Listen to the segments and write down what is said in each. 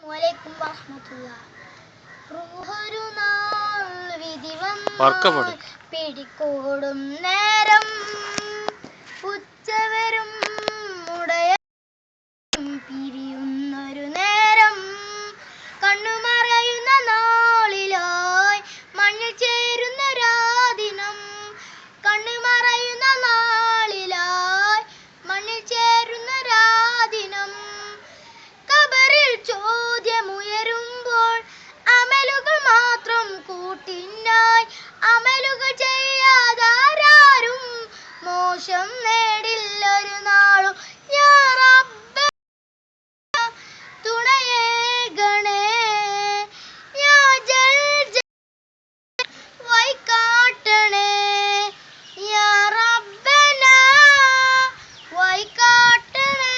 വലൈക്കും വറഹ്മത്തുള്ളാഹി. ഒരു നാൾ വിധി വന്നു പിടികൂടും നേരം, ഉച്ചവരും ഉടയ പിരിയുന്നൊരു നേരം, കണ്ണുമറയുന്ന നാളിലായി മണ്ണിൽ ചേരുന്നൊരാദിനം, കണ്ണുമറയുന്ന നാളിലായി മണ്ണിൽ ചേരുന്നൊരാദിനം. ഖബറിൽ ചോദ്യമുയരുമ്പോൾ അമലുകൾ മാത്രം കൂട്ടിനായി, അമലുകൾ ചെയ്യാതാരും മോശം നേടില്ലൊരു നാളും. യാ റബ്ബ് തുണയേകണേ, യാ ജൽ വൈകാട്ടണേ, യാ റബ്ബന വൈകാട്ടണേ,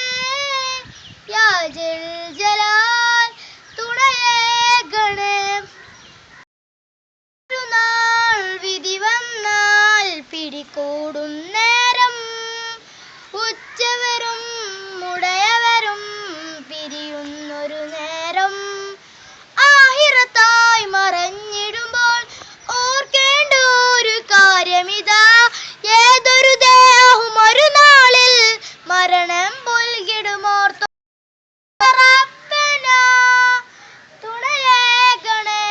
യാ ജൽ ജലാൽ തുണയേകണേ. ഒരു നാൾ വിധി വന്നാൽ പിടികൂടും നേരം, ഉച്ചവരും ഉടയവരും പിരിയുന്നൊരു നേരം, ആഹിറത്തായി മറഞ്ഞിടുമ്പോൾ ഓർക്കേണ്ട ഒരു കാര്യമിതാ, ഏതൊരു ദേഹവും ഒരു നാളിൽ മരണം പുൽകിടുമോർത്തോ. റബ്ബന തുണയേകണേ,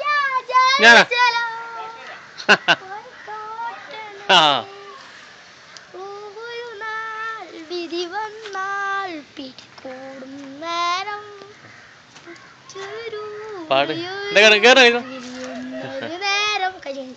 യാ ജൽ ജലാൽ ഒരു നാൾ വിധി വന്നാൽ പിടികൂടും നേരം, പിരിയുന്നൊരു നേരം കഴിഞ്ഞു.